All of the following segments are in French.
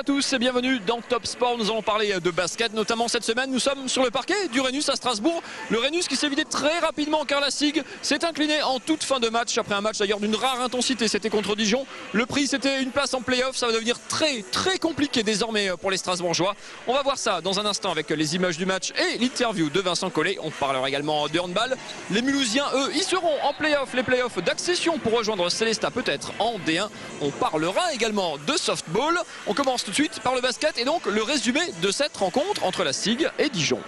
à tous et bienvenue dans Top Sport. Nous allons parler de basket, notamment cette semaine. Nous sommes sur le parquet du Rhenus à Strasbourg. Le Rhenus qui s'est vidé très rapidement car la SIG s'est inclinée en toute fin de match. Après un match d'ailleurs d'une rare intensité, c'était contre Dijon. Le prix c'était une place en play-off. Ça va devenir très compliqué désormais pour les Strasbourgeois. On va voir ça dans un instant avec les images du match et l'interview de Vincent Collet. On parlera également de handball. Les Mulhousiens, eux, ils seront en play-off. Les play-offs d'accession pour rejoindre Célestat peut-être en D1. On parlera également de softball. On commence tout de suite par le basket et donc le résumé de cette rencontre entre la SIG et Dijon.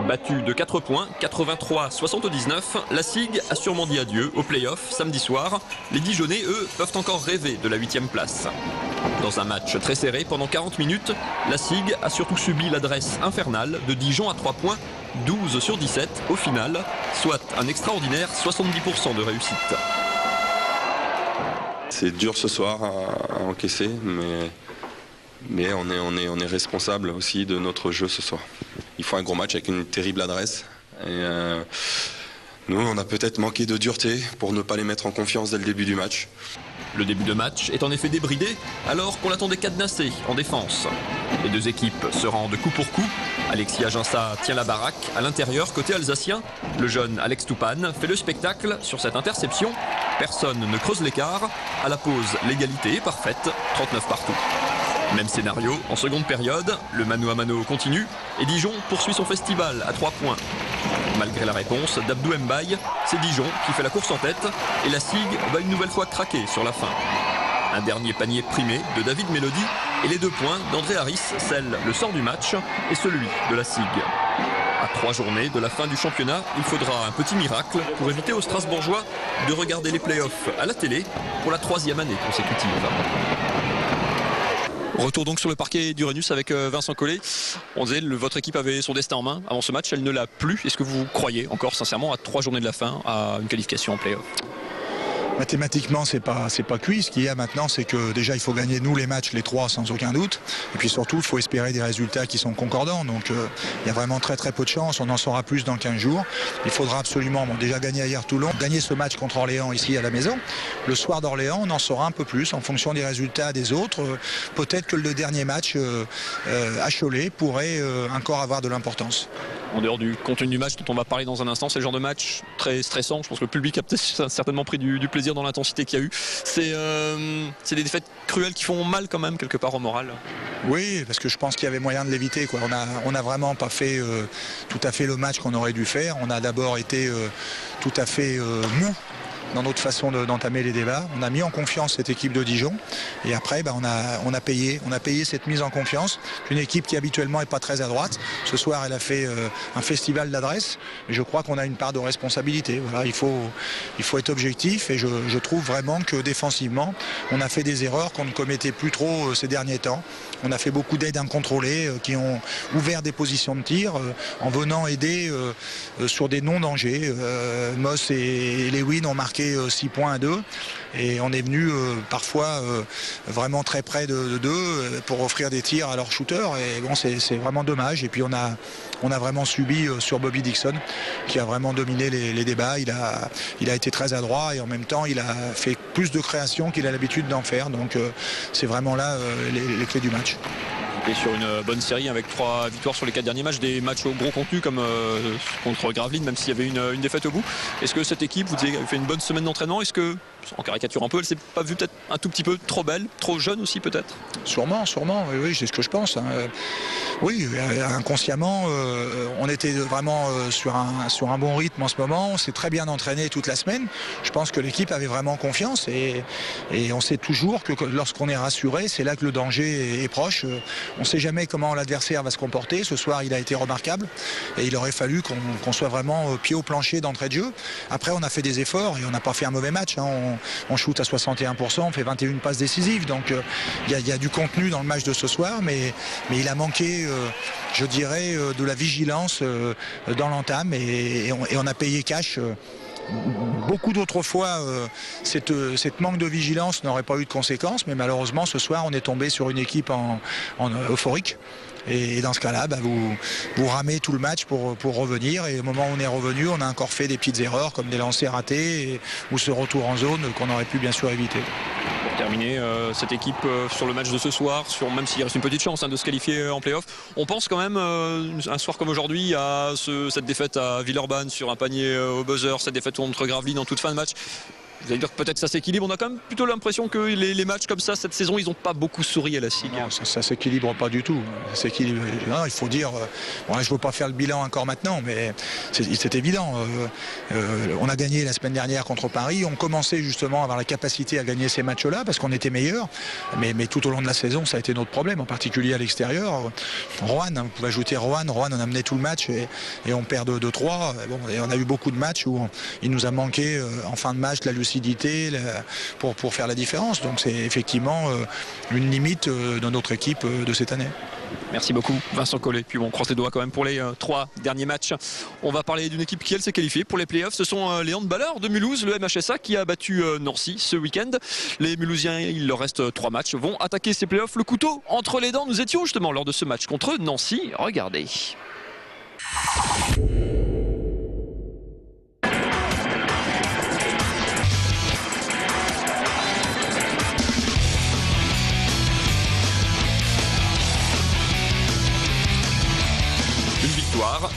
Battu de 4 points, 83-79, la SIG a sûrement dit adieu au play-off samedi soir. Les Dijonnais, eux, peuvent encore rêver de la 8e place. Dans un match très serré, pendant 40 minutes, la SIG a surtout subi l'adresse infernale de Dijon à 3 points, 12 sur 17 au final, soit un extraordinaire 70% de réussite. C'est dur ce soir à encaisser, mais on est responsable aussi de notre jeu ce soir. Il faut un gros match avec une terrible adresse. Et nous, on a peut-être manqué de dureté pour ne pas les mettre en confiance dès le début du match. Le début de match est en effet débridé alors qu'on l'attendait cadenassé en défense. Les deux équipes se rendent coup pour coup. Alexis Aginsa tient la baraque à l'intérieur côté alsacien. Le jeune Alex Toupane fait le spectacle sur cette interception. Personne ne creuse l'écart. À la pause, l'égalité est parfaite, 39 partout. Même scénario en seconde période, le mano à mano continue et Dijon poursuit son festival à 3 points. Malgré la réponse d'Abdou Mbaye, c'est Dijon qui fait la course en tête et la SIG va une nouvelle fois craquer sur la fin. Un dernier panier primé de David Mélody et les 2 points d'André Harris scellent le sort du match et celui de la SIG. À 3 journées de la fin du championnat, il faudra un petit miracle pour éviter aux Strasbourgeois de regarder les playoffs à la télé pour la 3e année consécutive. Retour donc sur le parquet du Rhenus avec Vincent Collet. On disait votre équipe avait son destin en main avant ce match, elle ne l'a plus. Est-ce que vous croyez encore sincèrement à 3 journées de la fin à une qualification en play-off ? Mathématiquement, c'est pas cuit. Ce qu'il y a maintenant, c'est que déjà, il faut gagner nous les matchs, les 3, sans aucun doute. Et puis surtout, il faut espérer des résultats qui sont concordants. Donc, il y a vraiment très peu de chance. On en saura plus dans 15 jours. Il faudra absolument déjà gagner hier Toulon, gagner ce match contre Orléans ici à la maison. Le soir d'Orléans, on en saura un peu plus en fonction des résultats des autres. Peut-être que le dernier match à Cholet pourrait encore avoir de l'importance. En dehors du contenu du match dont on va parler dans un instant, c'est le genre de match très stressant. Je pense que le public a peut-être certainement pris du plaisir dans l'intensité qu'il y a eu. C'est des défaites cruelles qui font mal quand même quelque part au moral. Oui, parce que je pense qu'il y avait moyen de l'éviter, quoi. On a vraiment pas fait tout à fait le match qu'on aurait dû faire. On a d'abord été tout à fait mou dans notre façon d'entamer les débats. On a mis en confiance cette équipe de Dijon et après on a payé cette mise en confiance. Une équipe qui habituellement n'est pas très à droite. Ce soir elle a fait un festival d'adresse et je crois qu'on a une part de responsabilité. Voilà, il faut être objectif et je trouve vraiment que défensivement on a fait des erreurs qu'on ne commettait plus trop ces derniers temps. On a fait beaucoup d'aides incontrôlées qui ont ouvert des positions de tir en venant aider sur des non-dangers. Moss et Lewin ont marqué 6 points à 2 et on est venu parfois vraiment très près de 2 pour offrir des tirs à leurs shooters et bon c'est vraiment dommage. Et puis on a vraiment subi sur Bobby Dixon qui a vraiment dominé les débats. Il a été très adroit et en même temps il a fait plus de créations qu'il a l'habitude d'en faire, donc c'est vraiment là les clés du match. Et sur une bonne série avec 3 victoires sur les 4 derniers matchs, des matchs au gros contenu comme contre Gravelines, même s'il y avait une défaite au bout. Est-ce que cette équipe, vous disiez, a fait une bonne semaine d'entraînement? Est-ce que, en caricature un peu, elle s'est pas vue peut-être un tout petit peu trop belle, trop jeune aussi peut-être? Sûrement, oui, c'est ce que je pense. Oui, inconsciemment, on était vraiment sur un bon rythme en ce moment. On s'est très bien entraîné toute la semaine. Je pense que l'équipe avait vraiment confiance et on sait toujours que lorsqu'on est rassuré, c'est là que le danger est proche. On ne sait jamais comment l'adversaire va se comporter. Ce soir, il a été remarquable et il aurait fallu qu'on soit vraiment pied au plancher d'entrée de jeu. Après, on a fait des efforts et on n'a pas fait un mauvais match. On shoot à 61%, on fait 21 passes décisives. Donc, il y a du contenu dans le match de ce soir, mais il a manqué, je dirais, de la vigilance dans l'entame et on a payé cash. Beaucoup d'autres fois, cette manque de vigilance n'aurait pas eu de conséquences, mais malheureusement, ce soir, on est tombé sur une équipe en euphorique. Et dans ce cas-là, vous ramez tout le match pour revenir. Et au moment où on est revenu, on a encore fait des petites erreurs, comme des lancers ratés ou ce retour en zone qu'on aurait pu bien sûr éviter. Terminer cette équipe sur le match de ce soir, même s'il reste une petite chance de se qualifier en play-off. On pense quand même, un soir comme aujourd'hui, à cette défaite à Villeurbanne sur un panier au buzzer, cette défaite contre Gravelines en toute fin de match. Vous allez dire que peut-être ça s'équilibre. On a quand même plutôt l'impression que les matchs comme ça, cette saison, ils n'ont pas beaucoup souri à la SIG. Non, ça s'équilibre pas du tout. Non, il faut dire, je ne veux pas faire le bilan encore maintenant, mais c'est évident. On a gagné la semaine dernière contre Paris. On commençait justement à avoir la capacité à gagner ces matchs-là parce qu'on était meilleurs. Mais tout au long de la saison, ça a été notre problème, en particulier à l'extérieur. Roanne, vous pouvez ajouter Roanne. Roanne, on a mené tout le match et on perd 2-3. Bon, et on a eu beaucoup de matchs où il nous a manqué en fin de match la lucidité pour faire la différence. Donc c'est effectivement une limite de notre équipe de cette année. Merci beaucoup Vincent Collet. Puis on croise les doigts quand même pour les 3 derniers matchs. On va parler d'une équipe qui elle s'est qualifiée pour les playoffs. Ce sont les handballeurs de Mulhouse, le MHSA, qui a battu Nancy ce week-end. Les Mulhousiens, il leur reste 3 matchs, vont attaquer ces playoffs le couteau entre les dents. Nous étions justement lors de ce match contre Nancy. Regardez.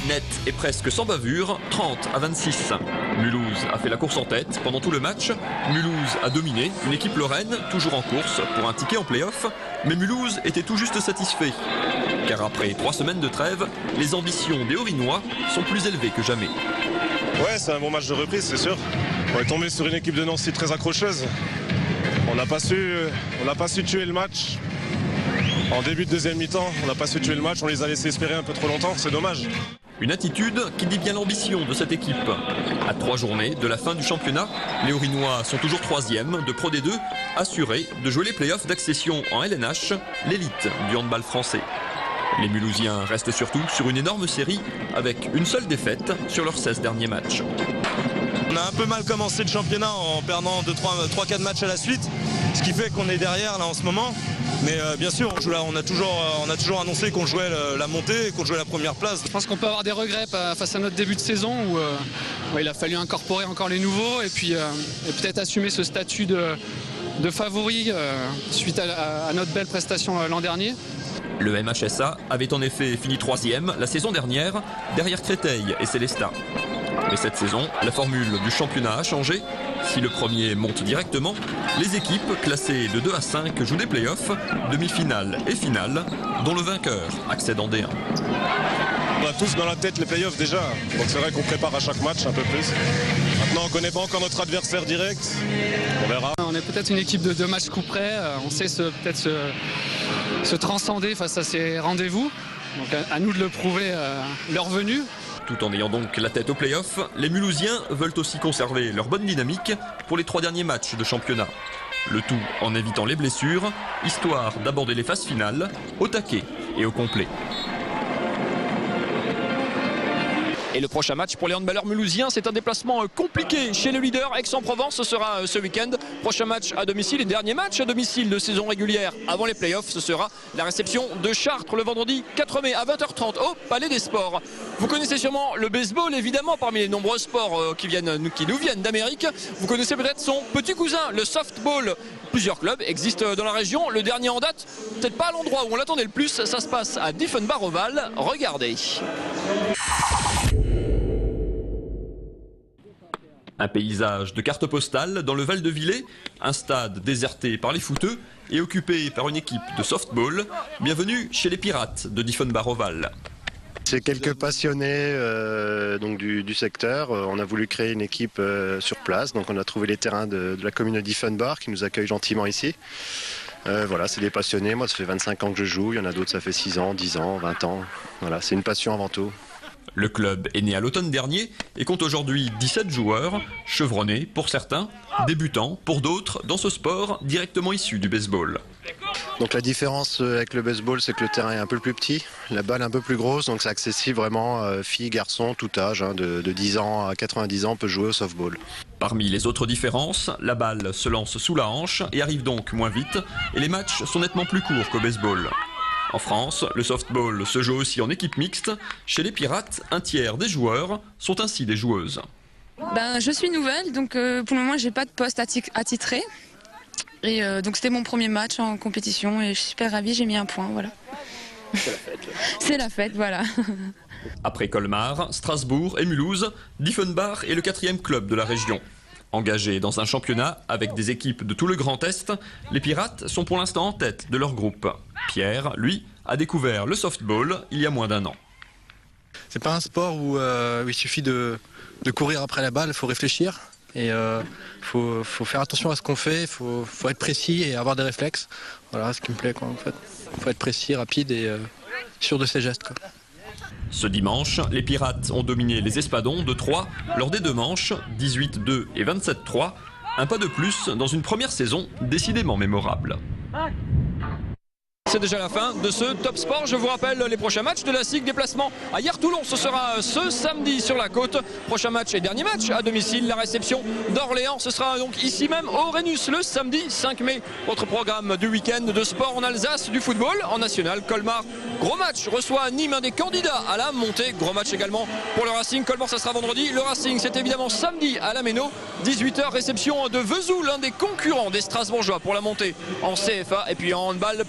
Nette et presque sans bavure, 30-26. Mulhouse a fait la course en tête pendant tout le match. Mulhouse a dominé une équipe lorraine, toujours en course pour un ticket en play-off. Mais Mulhouse était tout juste satisfait. Car après 3 semaines de trêve, les ambitions des Haut-Rhinois sont plus élevées que jamais. Ouais, c'est un bon match de reprise, c'est sûr. On est tombé sur une équipe de Nancy très accrocheuse. On n'a pas su tuer le match. En début de deuxième mi-temps, on n'a pas su tuer le match, on les a laissés espérer un peu trop longtemps, c'est dommage. Une attitude qui dit bien l'ambition de cette équipe. À 3 journées de la fin du championnat, les Haut-Rhinois sont toujours 3e de Pro D2, assurés de jouer les playoffs d'accession en LNH, l'élite du handball français. Les Mulhousiens restent surtout sur une énorme série avec une seule défaite sur leurs 16 derniers matchs. On a un peu mal commencé le championnat en perdant 3-4 matchs à la suite, ce qui fait qu'on est derrière là en ce moment. Mais bien sûr, on a toujours annoncé qu'on jouait la montée et qu'on jouait la première place. Je pense qu'on peut avoir des regrets face à notre début de saison où il a fallu incorporer encore les nouveaux et puis peut-être assumer ce statut de favori suite à notre belle prestation l'an dernier. Le MHSA avait en effet fini 3e la saison dernière, derrière Créteil et Célestat. Mais cette saison, la formule du championnat a changé. Si le premier monte directement, les équipes classées de 2 à 5 jouent des playoffs, demi-finale et finale, dont le vainqueur accède en D1. On a tous dans la tête les playoffs déjà, donc c'est vrai qu'on prépare à chaque match un peu plus. Maintenant on ne connaît pas encore notre adversaire direct, on verra. On est peut-être une équipe de 2 matchs coup près, on sait peut-être se transcender face à ces rendez-vous. Donc à nous de le prouver l'heure venue. Tout en ayant donc la tête au play-off, les Mulhousiens veulent aussi conserver leur bonne dynamique pour les 3 derniers matchs de championnat. Le tout en évitant les blessures, histoire d'aborder les phases finales au taquet et au complet. Et le prochain match pour les handballeurs mulhousiens, c'est un déplacement compliqué chez le leader Aix-en-Provence. Ce sera ce week-end. Prochain match à domicile et dernier match à domicile de saison régulière avant les playoffs. Ce sera la réception de Chartres le vendredi 4 mai à 20h30 au Palais des Sports. Vous connaissez sûrement le baseball, évidemment, parmi les nombreux sports qui nous viennent d'Amérique. Vous connaissez peut-être son petit cousin, le softball. Plusieurs clubs existent dans la région. Le dernier en date, peut-être pas à l'endroit où on l'attendait le plus. Ça se passe à Diefenbach-Oval. Regardez. Un paysage de carte postale dans le Val de Villers, un stade déserté par les footeux et occupé par une équipe de softball. Bienvenue chez les Pirates de Diefenbach-Oval. C'est quelques passionnés du secteur. On a voulu créer une équipe sur place. Donc on a trouvé les terrains de la commune de Diefenbach qui nous accueille gentiment ici. Voilà, c'est des passionnés. Moi, ça fait 25 ans que je joue. Il y en a d'autres, ça fait 6 ans, 10 ans, 20 ans. Voilà, c'est une passion avant tout. Le club est né à l'automne dernier et compte aujourd'hui 17 joueurs, chevronnés pour certains, débutants pour d'autres dans ce sport directement issu du baseball. Donc la différence avec le baseball, c'est que le terrain est un peu plus petit, la balle un peu plus grosse, donc c'est accessible vraiment filles, garçons, tout âge, de 10 ans à 90 ans peut jouer au softball. Parmi les autres différences, la balle se lance sous la hanche et arrive donc moins vite et les matchs sont nettement plus courts qu'au baseball. En France, le softball se joue aussi en équipe mixte. Chez les Pirates, un tiers des joueurs sont ainsi des joueuses. Je suis nouvelle, donc pour le moment, j'ai pas de poste attitré. Et donc c'était mon premier match en compétition et je suis super ravie, j'ai mis un point, voilà. C'est la fête. C'est la fête, voilà. Après Colmar, Strasbourg et Mulhouse, Diefenbach est le 4e club de la région. Engagés dans un championnat avec des équipes de tout le Grand Est, les Pirates sont pour l'instant en tête de leur groupe. Pierre, lui, a découvert le softball il y a moins d'1 an. C'est pas un sport où il suffit de courir après la balle, il faut réfléchir. Et faut faire attention à ce qu'on fait, il faut être précis et avoir des réflexes. Voilà ce qui me plaît quoi, en fait. Faut être précis, rapide et sûr de ses gestes quoi. Ce dimanche, les Pirates ont dominé les Espadons de 3 lors des 2 manches, 18-2 et 27-3. Un pas de plus dans une première saison décidément mémorable. C'est déjà la fin de ce Top Sport. Je vous rappelle les prochains matchs de la SIG. Déplacement à Hyères-Toulon, ce sera ce samedi sur la côte. Prochain match et dernier match à domicile, la réception d'Orléans. Ce sera donc ici même au Rhenus le samedi 5 mai. Autre programme du week-end de sport en Alsace, du football en national. Colmar, gros match, reçoit Nîmes, un des candidats à la montée. Gros match également pour le Racing. Colmar, ça sera vendredi. Le Racing, c'est évidemment samedi à la Méno. 18h, réception de Vesoul, l'un des concurrents des Strasbourgeois pour la montée en CFA. Et puis en handball,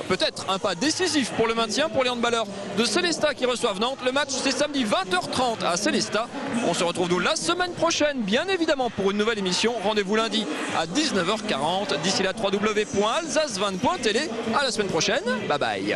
peut-être un pas décisif pour le maintien pour les handballeurs de Célestat qui reçoivent Nantes. Le match, c'est samedi 20h30 à Célestat. On se retrouve nous la semaine prochaine, bien évidemment, pour une nouvelle émission. Rendez-vous lundi à 19h40. D'ici là, www.alsacevan.tv. À la semaine prochaine. Bye bye.